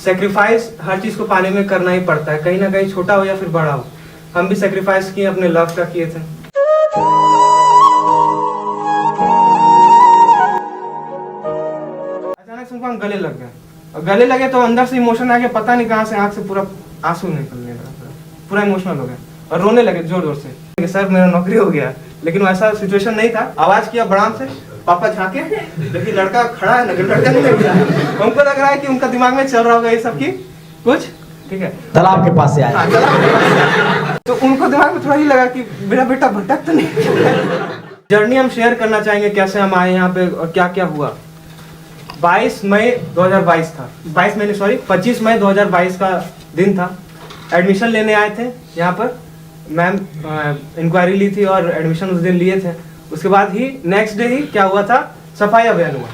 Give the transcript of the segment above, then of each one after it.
Sacrifice हर चीज को पाने में करना ही पड़ता है, कहीं ना कहीं छोटा हो या फिर बड़ा हो। हम भी सेक्रीफाइस किए, अपने लव का किए थे। अचानक से हम गले लग गए, और गले लगे तो अंदर से इमोशन आ गया, पता नहीं कहाँ से आंख से पूरा आंसू निकलने लगा, पूरा इमोशनल हो गया और रोने लगे जोर जोर से। सर मेरा नौकरी हो गया, लेकिन वैसा सिचुएशन नहीं था। आवाज किया बड़ाम से, पापा झांके, देखिए लड़का खड़ा है, लड़का नहीं लग रहा है। हमको लग रहा है कि उनका दिमाग में चल रहा होगा ये सब की कुछ, ठीक है, तालाब के पास से आया। तो उनको दिमाग में थोड़ा ही लगा कि मेरा बेटा भटक तो नहीं। जर्नी हम शेयर करना चाहेंगे, कैसे हम आए यहाँ पे और क्या क्या हुआ। 22 मई 2022 था, 25 मई 2022 का दिन था। एडमिशन लेने आए थे यहाँ पर, मैम इंक्वायरी ली थी और एडमिशन उस दिन लिए थे। उसके बाद ही नेक्स्ट डे ही क्या हुआ था, सफाई अभियान हुआ।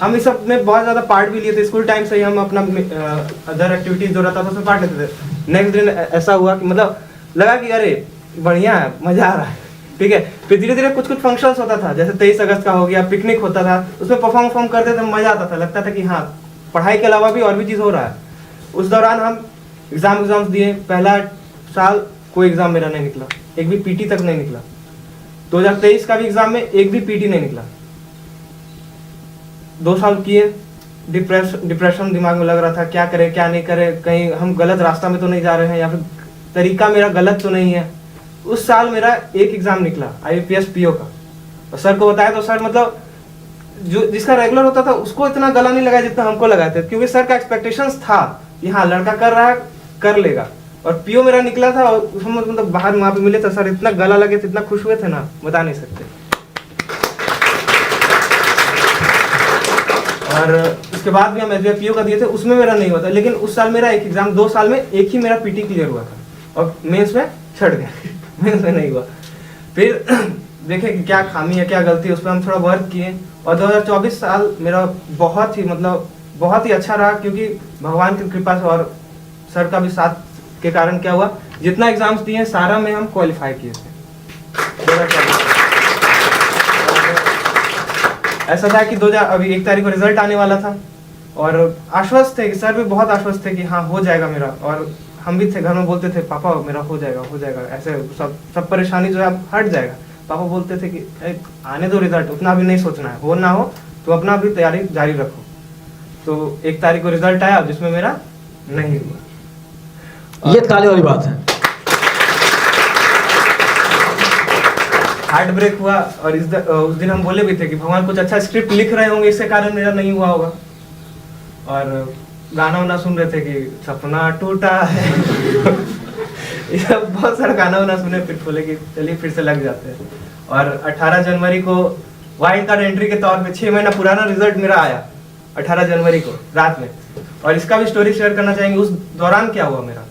हम इस सब में बहुत ज़्यादा पार्ट भी लिए थे, स्कूल टाइम से ही हम अपना अदर एक्टिविटीज जो रहता था उसमें पार्ट लेते थे। नेक्स्ट दिन ऐसा हुआ कि मतलब लगा कि अरे बढ़िया है, मज़ा आ रहा है, ठीक है। फिर धीरे धीरे कुछ कुछ फंक्शंस होता था, जैसे 23 अगस्त का हो गया, पिकनिक होता था, उसमें परफॉर्म करते थे, मज़ा आता था, लगता था कि हाँ पढ़ाई के अलावा भी और भी चीज़ हो रहा है। उस दौरान हम एग्ज़ाम्स दिए। पहला साल कोई एग्ज़ाम मेरा नहीं निकला, एक भी पीटी तक नहीं निकला। 2023 का भी एग्ज़ाम में एक भी पीटी नहीं निकला। 2 साल किए, डिप्रेशन दिमाग में लग रहा था, क्या करें क्या नहीं करें, कहीं हम गलत रास्ता में तो नहीं जा रहे हैं या फिर तरीका मेरा गलत तो नहीं है। उस साल मेरा एक एग्ज़ाम निकला IBPS PO का, और सर को बताया तो सर मतलब जो जिसका रेगुलर होता था उसको इतना गला नहीं लगा जितना हमको लगाए थे, क्योंकि सर का एक्सपेक्टेशंस था कि हाँ लड़का कर रहा है, कर लेगा। और PO मेरा निकला था और हम मतलब बाहर वहाँ पे मिले तो सर इतना गला लगे थे, इतना खुश हुए थे ना, बता नहीं सकते। और उसके बाद भी हम SBI PO का दिए थे, उसमें मेरा नहीं हुआ था। लेकिन उस साल मेरा एक एग्जाम, 2 साल में एक ही मेरा PT क्लियर हुआ था और मेंस में छट गया। मेंस में नहीं हुआ। फिर देखे कि क्या खामी है, क्या गलती है, उस पर हम थोड़ा वर्क किए। और 2024 साल मेरा बहुत ही अच्छा रहा, क्योंकि भगवान की कृपा से और सर का भी साथ के कारण क्या हुआ, जितना एग्जाम्स दिए सारा में हम क्वालिफाई किए थे। ऐसा था कि अभी 1 तारीख को रिजल्ट आने वाला था और आश्वस्त थे, सर भी बहुत आश्वस्त थे कि हाँ हो जाएगा मेरा। और हम भी थे, घर में बोलते थे पापा मेरा हो जाएगा, ऐसे सब परेशानी जो है हट जाएगा। पापा बोलते थे कि आने दो रिजल्ट, उतना भी नहीं सोचना है, हो ना हो तो अपना भी तैयारी जारी रखो। तो 1 तारीख को रिजल्ट आया जिसमें मेरा नहीं हुआ। ये ताली वाली बात है। हार्ट ब्रेक हुआ और उस दिन हम बोले भी थे कि भगवान कुछ अच्छा स्क्रिप्ट लिख रहे होंगे, इसके कारण मेरा नहीं हुआ होगा। और गाना वाना सुन रहे थे कि सपना टूटा है। ये सब बहुत सारा गाना वाना सुने, फिर बोले कि चलिए फिर से लग जाते हैं। और 18 जनवरी को वाइल्ड कार्ड एंट्री के तौर पे 6 महीना पुराना रिजल्ट मेरा आया 18 जनवरी को रात में। और इसका भी स्टोरी शेयर करना चाहेंगे। उस दौरान क्या हुआ, मेरा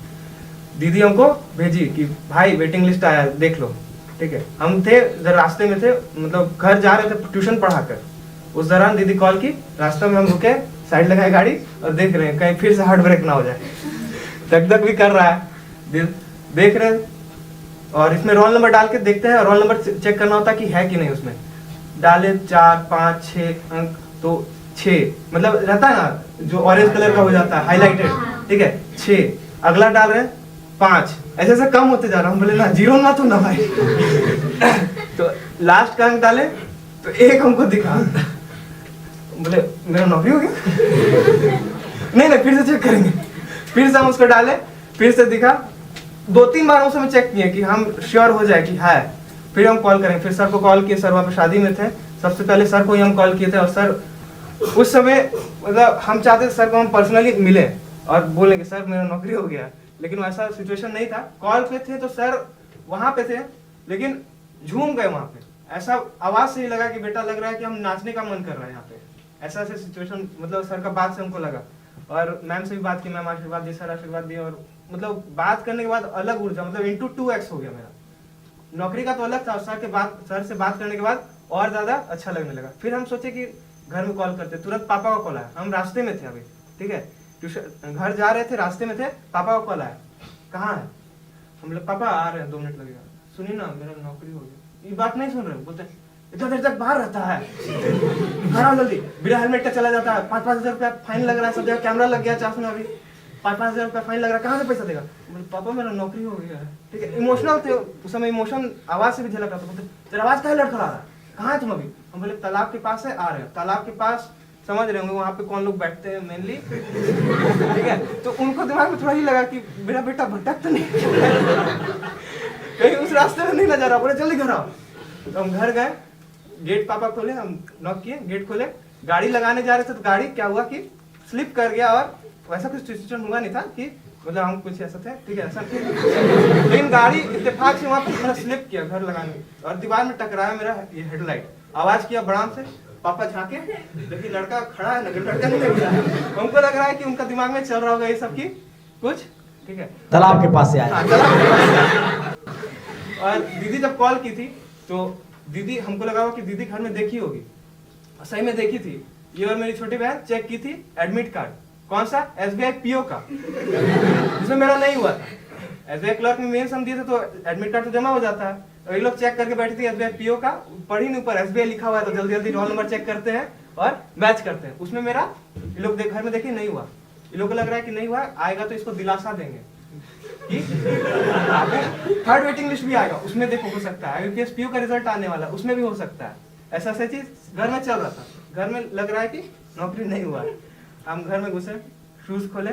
दीदी हमको भेजी कि भाई वेटिंग लिस्ट आया देख लो, ठीक है। हम थे जब रास्ते में थे, मतलब घर जा रहे थे ट्यूशन पढ़ाकर। उस दौरान दीदी कॉल की, रास्ते में हम रुके, साइड लगाए गाड़ी और देख रहे हैं कहीं फिर से हार्ट ब्रेक ना हो जाए। धक धक भी कर रहा है, देख रहे हैं। और इसमें रोल नंबर डाल के देखते हैं, रोल नंबर चेक करना होता कि है कि नहीं। उसमें डाले 4, 5, 6 अंक, तो 6 मतलब रहता है ना जो ऑरेंज कलर का हो जाता है हाईलाइटेड, ठीक है 6। अगला डाल रहे हैं 5, ऐसे ऐसे कम होते जा रहा हूँ। बोले ना जीरो ना तो ना भाई। तो लास्ट का अंक डाले तो 1 हमको दिखा। बोले मेरा नौकरी हो गया। नहीं फिर से चेक करेंगे। फिर से हम उसको डाले, फिर से दिखा। 2-3 बार उसमें चेक किए कि हम श्योर हो जाए कि है। फिर हम कॉल करेंगे। फिर सर को कॉल किए, सर वहाँ पे शादी में थे। सबसे पहले सर को ही हम कॉल किए थे। और सर उस समय मतलब हम चाहते थे सर को हम पर्सनली मिले और बोले कि सर मेरा नौकरी हो गया, लेकिन वैसा सिचुएशन नहीं था। कॉल पे थे तो सर वहाँ पे थे, लेकिन झूम गए वहाँ पे। ऐसा आवाज से ही लगा कि बेटा लग रहा है कि हम नाचने का मन कर रहा है यहाँ पे। ऐसा सिचुएशन, मतलब सर का बात से हमको लगा। और मैम से भी बात की, मैम आशीर्वाद दी, सर आशीर्वाद दिए। और मतलब बात करने के बाद अलग ऊर्जा, मतलब इंटू 2x हो गया मेरा। नौकरी का तो अलग था, सर से बात करने के बाद और ज्यादा अच्छा लगने लगा। फिर हम सोचे कि घर में कॉल करते, तुरंत पापा का कॉल आया। हम रास्ते में थे अभी, ठीक है, ट्यूशन घर जा रहे थे, रास्ते में थे, पापा का कॉल आया। कहाँ है? हम लोग पापा आ रहे हैं, 2 मिनट लगेगा। सुनिए ना मेरा नौकरी हो गया। ये बात नहीं सुन रहे, बोलते इतना देर तक बाहर रहता है, घर आओ जल्दी। बिना हेलमेट का चला जाता है, 5,000 रुपया फाइन लग रहा है, सब जगह कैमरा लग गया चास में, अभी 5,000 रुपया फाइन लग रहा है, कहाँ से पैसा देगा? बोले पापा मेरा नौकरी हो गया है। ठीक है, इमोशनल थे उस समय, इमोशन आवाज से भी झलक रहा था। बोलते तेरा आवाज कहाँ लड़खड़ा रहा है, कहाँ है तुम अभी? हम बोले तालाब के पास है, आ रहे हैं। तालाब के पास समझ रहे होंगे वहाँ पे कौन लोग बैठते हैं मेनली, ठीक है। तो उनको दिमाग में थोड़ा ही लगा कि मेरा बेटा भटक तो नहीं कहीं उस रास्ते में नहीं नजर आ। बोले जल्दी घर आओ। तो हम घर गए, गेट पापा खोले, हम नॉक किए, गेट खोले, गाड़ी लगाने जा रहे थे तो गाड़ी क्या हुआ कि स्लिप कर गया, और वैसा कुछ सिचुएशन हुआ नहीं था कि मतलब हम कुछ ऐसा थे, ठीक है ऐसा थे, लेकिन गाड़ी इत्तेफाक से वहाँ पर थोड़ा स्लिप किया घर लगाने, और दीवार में टकराया मेरा ये हेडलाइट। आवाज किया बड़ाम से, पापा झांके, लेकिन लड़का खड़ा है, लड़का नहीं लग रहा है। हमको लग रहा है कि उनका दिमाग में चल रहा होगा ये सब की कुछ, ठीक है। तालाब के पास से आया। और दीदी जब कॉल की थी तो दीदी, हमको लगा हुआ कि दीदी घर में देखी होगी, सही में देखी थी। ये और मेरी छोटी बहन चेक की थी एडमिट कार्ड, कौन सा? SBI PO का, जिसमें मेरा नहीं हुआ था। SBI क्लर्क में मेंस हम दिए थे तो एडमिट कार्ड तो जमा हो जाता है। ये लोग चेक करके बैठी थी SBI PO का, पढ़ी नहीं, ऊपर SBI लिखा हुआ है, तो जल्दी जल्दी रोल नंबर चेक करते हैं और मैच करते हैं। उसमें मेरा ये लोग घर में देखिए नहीं हुआ। ये लोग को लग रहा है कि नहीं हुआ, आएगा तो इसको दिलासा देंगे कि थर्ड वेटिंग लिस्ट भी आएगा, उसमें देखो हो सकता है IBPS PO का रिजल्ट आने वाला, उसमें भी हो सकता है। ऐसा ऐसा चीज घर में चल रहा था। घर में लग रहा है कि नौकरी नहीं हुआ है। हम घर में घुसे, शूज खोले,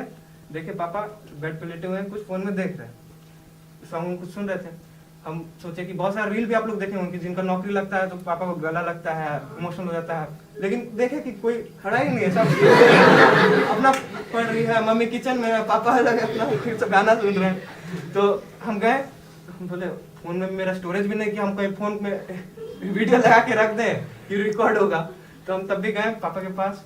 देखे पापा बेड पे लेटे हुए हैं, कुछ फोन में देख रहे हैं, सॉन्ग कुछ सुन रहे थे। हम सोचे कि बहुत सारा रील भी आप लोग देखे होंगे, जिनका नौकरी लगता है तो पापा को गला लगता है, इमोशनल हो जाता है, लेकिन देखे कि कोई खड़ा ही नहीं है, सब अपना पढ़ रही है, मम्मी किचन में, पापा लगे अपना फिर से गाना सुन रहे हैं। तो हम गए, हम बोले फोन में मेरा स्टोरेज भी नहीं कि हम कहीं फोन में वीडियो लगा के रख दें कि रिकॉर्ड होगा। तो हम तब भी गए पापा के पास,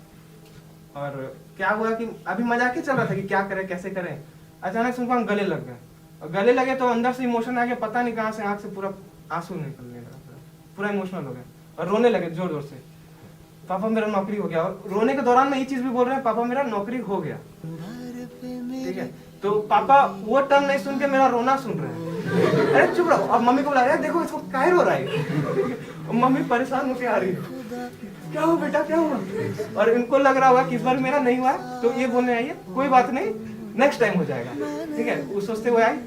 और क्या हुआ कि अभी मजाक ही चल रहा था कि क्या करें कैसे करें। अचानक से उनको हम गले लग गए, और गले लगे तो अंदर से इमोशन आ गया, पता नहीं कहाँ से आंख से पूरा आंसू निकलने लगा, पूरा इमोशनल हो गए और रोने लगे जोर जोर से। पापा मेरा नौकरी हो गया, और रोने के दौरान में ये चीज भी बोल रहे हैं, पापा मेरा नौकरी हो गया, ठीक है। तो पापा वो टर्म नहीं सुन के मेरा रोना सुन रहे हैं। अरे चुप रहो। अब मम्मी को बुलाया, देखो इसको काहे रो रहा है। मम्मी परेशान होके आ रही है, क्या हुआ बेटा क्या हुआ? और इनको लग रहा हुआ कि इस बार मेरा नहीं हुआ, तो ये बोलने आई है कोई बात नहीं नेक्स्ट टाइम हो जाएगा, ठीक है। वो सोचते हुए आई।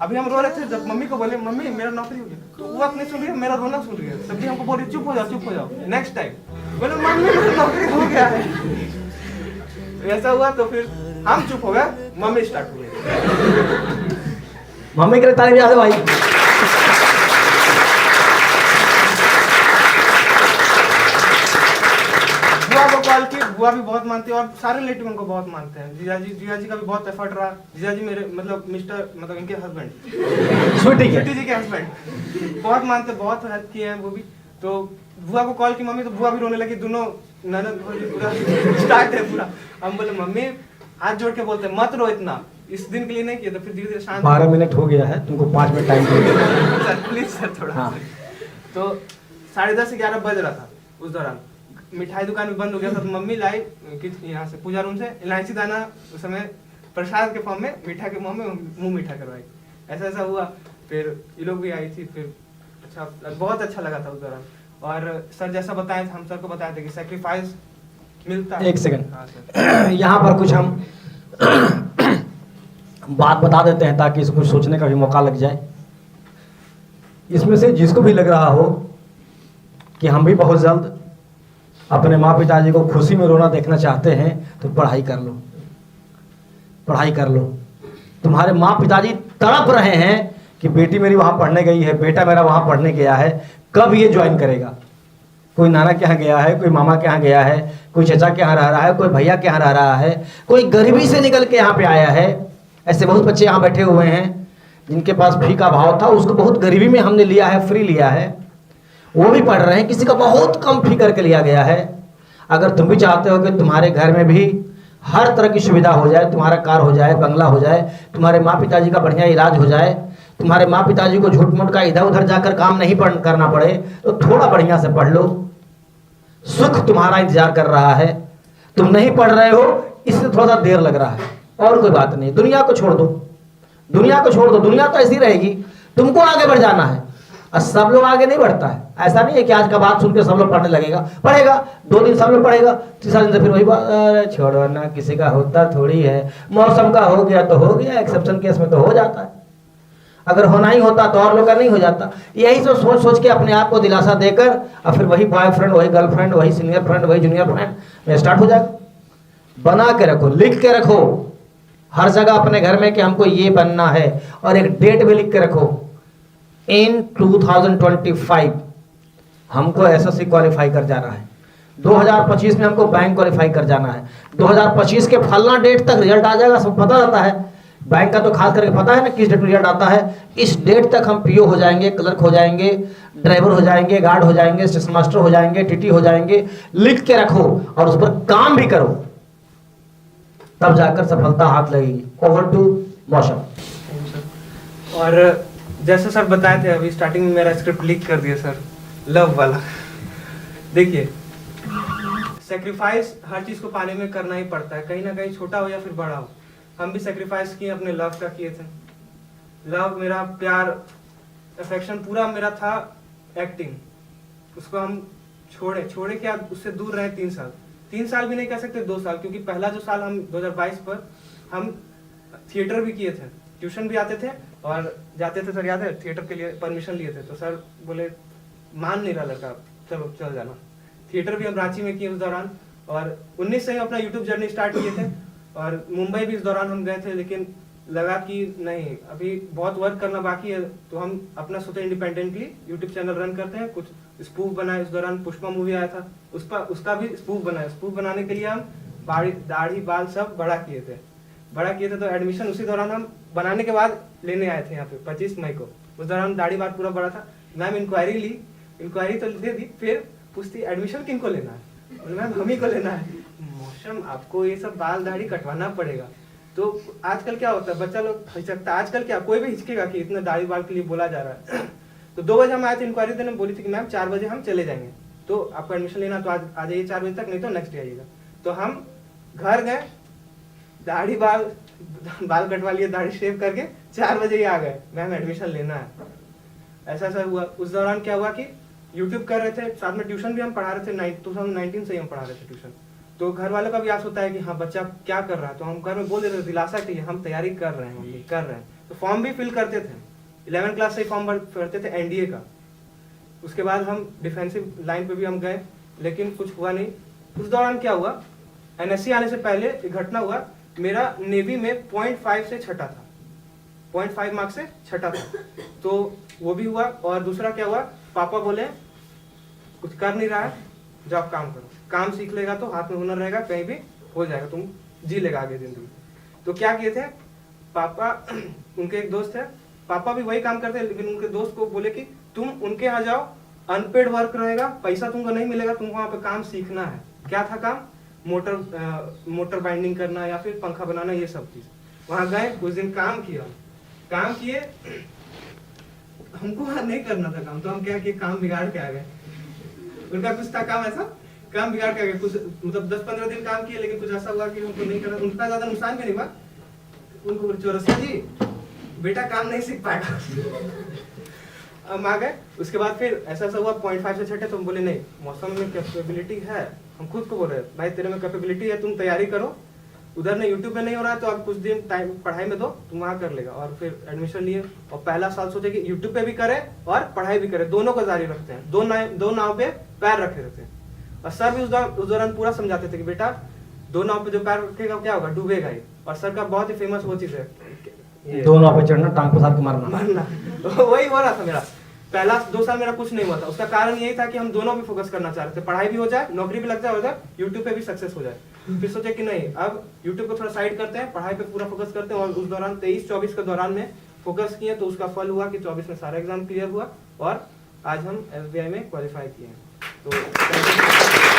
अभी हम रो रहे थे, जब मम्मी को बोले मम्मी मेरा नौकरी हो गया, तो वो अपने सुन रही है, मेरा रोना सुन रही है। सब्जी हमको बोल रही चुप हो जाओ नेक्स्ट टाइम। बोले मम्मी मेरा नौकरी हो गया है। ऐसा हुआ तो फिर हम चुप हो गए, मम्मी स्टार्ट हो गई। मम्मी के लिए ताली बजा दो भाई। बुआ को कॉल की, बुआ भी बहुत मानती है और सारे रिलेटिव उनको बहुत मानते हैं। जीजा जी का भी बहुत एफर्ट रहा। जीजा जी मेरे मतलब इनके हस्बैंड, छोटी जी के हस्बैंड बहुत मानते, बहुत हेल्प किए हैं वो भी। तो बुआ को कॉल की मम्मी, तो बुआ भी रोने लगी, दोनों ननद पूरा स्टार्ट है पूरा। हम बोले मम्मी हाथ जोड़ के बोलते मत रो इतना, इस दिन के लिए नहीं किया। तो फिर धीरे धीरे शांत। 12 मिनट हो गया है, तुमको 5 minute time they sir please sir थोड़ा। हाँ। तो 10:30 से 11 बज रहा था। उस दौरान मिठाई दुकान भी बंद हो गया था, तो मम्मी लाई यहाँ से पूजा रूम से इलायची दाना, उस समय प्रसाद के फॉर्म में मीठा के मुंह मीठा करवाई। ऐसा हुआ। फिर ये लोग भी आई थी, फिर अच्छा बहुत अच्छा लगा था उस दौरान। और सर जैसा बताए हम सर को बताए थे कि सेक्रीफाइस मिलता है। एक सेकंड। हाँ सर। यहाँ पर कुछ हम बात बता देते हैं ताकि इसको सोचने का भी मौका लग जाए। इसमें से जिसको भी लग रहा हो कि हम भी बहुत जल्द अपने माँ पिताजी को खुशी में रोना देखना चाहते हैं, तो पढ़ाई कर लो, पढ़ाई कर लो। तुम्हारे माँ पिताजी तड़प रहे हैं कि बेटी मेरी वहाँ पढ़ने गई है, बेटा मेरा वहाँ पढ़ने गया है, कब ये ज्वाइन करेगा। कोई नाना के यहाँ गया है, कोई मामा के यहाँ गया है, कोई चचा के यहाँ रह रहा है, कोई भैया के यहाँ रह रहा है, कोई गरीबी से निकल के यहाँ पे आया है। ऐसे बहुत बच्चे यहाँ बैठे हुए हैं जिनके पास फी का भाव था, उसको बहुत गरीबी में हमने लिया है, फ्री लिया है, वो भी पढ़ रहे हैं। किसी का बहुत कम फी करके लिया गया है। अगर तुम भी चाहते हो कि तुम्हारे घर में भी हर तरह की सुविधा हो जाए, तुम्हारा कार हो जाए, बंगला हो जाए, तुम्हारे माँ पिताजी का बढ़िया इलाज हो जाए, तुम्हारे माँ पिताजी को झूठ मूठ का इधर उधर जाकर काम नहीं करना पड़े, तो थोड़ा बढ़िया से पढ़ लो। सुख तुम्हारा इंतजार कर रहा है। तुम नहीं पढ़ रहे हो इससे थोड़ा सा देर लग रहा है, और कोई बात नहीं। दुनिया को छोड़ दो, दुनिया को छोड़ दो, दुनिया तो ऐसी रहेगी, तुमको आगे बढ़ जाना है। और सब लोग आगे नहीं बढ़ता है। ऐसा नहीं है कि आज का बात सुन के सब लोग पढ़ने लगेगा, पढ़ेगा 2 दिन सब लोग पढ़ेगा, तीसरा दिन से फिर वही बात, अरे छोड़ो ना, किसी का होता थोड़ी है, मौसम का हो गया तो हो गया, एक्सेप्शन केस में तो हो जाता है, अगर होना ही होता तो और लोग का नहीं हो जाता। यही सब सोच सोच के अपने आप को दिलासा देकर और फिर वही बॉयफ्रेंड, वही गर्लफ्रेंड, वही सीनियर फ्रेंड, वही जूनियर फ्रेंड में स्टार्ट हो जाएगा। बना के रखो, लिख के रखो हर जगह अपने घर में कि हमको ये बनना है, और एक डेट भी लिख के रखो, इन 2025 हमको एसएससी क्वालिफाई कर जाना है, 2025 में हमको बैंक क्वालिफाई कर जाना है, 2025 के फलना डेट तक रिजल्ट आ जाएगा, सब पता रहता है, बैंक का तो खास करके पता है ना किस डेट में रिजल्ट आता है, इस डेट तक हम पीओ हो जाएंगे, क्लर्क हो जाएंगे, ड्राइवर हो जाएंगे, गार्ड हो जाएंगे, स्टेशन मास्टर हो जाएंगे, टीटी हो जाएंगे। लिख के रखो और उस पर काम भी करो, तब जाकर सफलता हाथ लगेगी। ओवर टू मौसम। और जैसे सर बताए थे अभी स्टार्टिंग में मेरा स्क्रिप्ट लीक कर दिया सर, लव वाला। देखिए, सेक्रीफाइस हर चीज को पाने में करना ही पड़ता है, कहीं ना कहीं छोटा हो या फिर बड़ा हो। हम भी सेक्रीफाइस किए, अपने लव का किए थे। लव मेरा प्यार, अफेक्शन पूरा मेरा था एक्टिंग, उसको हम छोड़े क्या, उससे दूर रहे 3 साल। 3 साल भी नहीं कह सकते, 2 साल, क्योंकि पहला जो साल हम 2022 पर हम थिएटर भी किए थे, ट्यूशन भी आते थे और जाते थे। सर याद है, थिएटर के लिए परमिशन लिए थे, तो सर बोले मान नहीं रहा लड़का, चलो चल जाना। थिएटर भी हम रांची में किए उस दौरान, और 19 से ही अपना यूट्यूब जर्नी स्टार्ट किए थे, और मुंबई भी इस दौरान हम गए थे, लेकिन लगा कि नहीं, अभी बहुत वर्क करना बाकी है, तो हम अपना सोचे इंडिपेंडेंटली यूट्यूब चैनल रन करते हैं। कुछ स्पूफ बनाए, इस दौरान पुष्पा मूवी आया था, उसका भी स्पूफ बनाया। स्पूफ बनाने के लिए हम दाढ़ी बाल सब बड़ा किए थे, तो एडमिशन उसी दौरान हम बनाने के बाद लेने आए थे यहाँ पे 25 मई को। उस दौरान दाढ़ी बाल पूरा बड़ा था। मैम इंक्वायरी ली, इंक्वायरी तो दे दी, फिर पूछती एडमिशन किनको लेना है, मैम हम ही को लेना है। मौसम आपको ये सब बाल दाढ़ी कटवाना पड़ेगा। तो आजकल क्या होता है, बच्चा लोग हिचकता, आजकल क्या कोई भी हिचकेगा कि इतना दाढ़ी बाल के लिए बोला जा रहा है। तो 2 बजे हम आए थे इंक्वायरी देने, बोली थी कि मैम 4 बजे हम चले जाएंगे, तो आपको एडमिशन लेना तो आज आ जाइए 4 बजे तक, नहीं तो नेक्स्ट डे आइएगा। तो हम घर गए, दाढ़ी बाल कटवा लिए, दाढ़ी शेव करके 4 बजे ही आ गए, मैम एडमिशन लेना है। ऐसा सर हुआ। उस दौरान क्या हुआ कि यूट्यूब कर रहे थे, साथ में ट्यूशन भी हम पढ़ा रहे थे, 2019 से ही हम पढ़ा रहे थे ट्यूशन। तो घर वालों का भी आस होता है कि हाँ बच्चा क्या कर रहा है, तो हम घर में बोल देते थे दिलासा के लिए, हम तैयारी कर रहे हैं, मम्मी कर रहे हैं। तो फॉर्म भी फिल करते थे, 11 क्लास से फॉर्म भरते थे एनडीए का। उसके बाद हम डिफेंसिव लाइन पे भी हम गए, लेकिन कुछ हुआ नहीं। उस दौरान क्या हुआ, एनएससी आने से पहले एक घटना हुआ, मेरा नेवी में 0.5 से छठा था, 0.5 मार्क्स से छठा था, तो वो भी हुआ। और दूसरा क्या हुआ, पापा बोले कुछ कर नहीं रहा है, जाओ काम करो, काम सीख लेगा तो हाथ में हुनर रहेगा, कहीं भी हो जाएगा, तुम जी लेगा आगे जिंदगी। तो क्या किए थे पापा, उनके एक दोस्त है, पापा भी वही काम करते हैं, लेकिन उनके दोस्त को बोले कि तुम उनके यहाँ जाओ, अनपेड वर्क रहेगा, पैसा तुमको नहीं मिलेगा, तुमको वहाँ पे काम सीखना है। क्या था काम, मोटर बाइंडिंग करना या फिर पंखा बनाना, ये सब चीज। वहां गए, कुछ दिन काम किए, हमको वहां नहीं करना था काम, तो हम क्या किए, काम बिगाड़ के आ गए। उनका कुछ था काम, ऐसा काम बिगाड़ के आ गए, कुछ मतलब 10-15 दिन काम किए, लेकिन कुछ ऐसा हुआ कि उनको नहीं करना। उनका ज्यादा नुकसान भी नहीं हुआ, उनको चौरसिया जी बेटा काम नहीं सीख पाएगा। हम आ गए। उसके बाद फिर ऐसा हुआ 0.5 से छठे, तो हम बोले नहीं, मौसम में कैपेबिलिटी है, हम खुद को बोल रहे भाई तेरे में कैपेबिलिटी है, तुम तैयारी करो, उधर नहीं यूट्यूब में नहीं हो रहा है तो अब कुछ दिन टाइम पढ़ाई में दो, तुम वहाँ कर लेगा। और फिर एडमिशन लिए, और पहला साल सोचे कि यूट्यूब पे भी करे और पढ़ाई भी करे, दोनों को जारी रखते हैं, दो नाव पे पैर रखे रहते हैं। और सर भी उस दौरान पूरा समझाते थे कि बेटा 2 नाव पे जो पैर रखेगा क्या होगा, डूबेगा ही। और सर का बहुत ही फेमस वो चीज है, 2 नाव पे चढ़ना, टांग पसार के मारना। तो वही हो रहा था मेरा। पहला 2 साल मेरा कुछ नहीं हुआ था, उसका कारण यही था कि हम दोनों भी फोकस करना चाह रहे थे, पढ़ाई भी हो जाए, नौकरी भी लग जाए, उधर यूट्यूब पे भी सक्सेस हो जाए। फिर सोचे कि नहीं, अब यूट्यूब को थोड़ा साइड करते हैं, पढ़ाई पे पूरा फोकस करते हैं। और उस दौरान 23-24 के दौरान में फोकस किए, तो उसका फल हुआ कि 24 में सारा एग्जाम क्लियर हुआ और आज हम एसबीआई में क्वालिफाई किए हैं। तो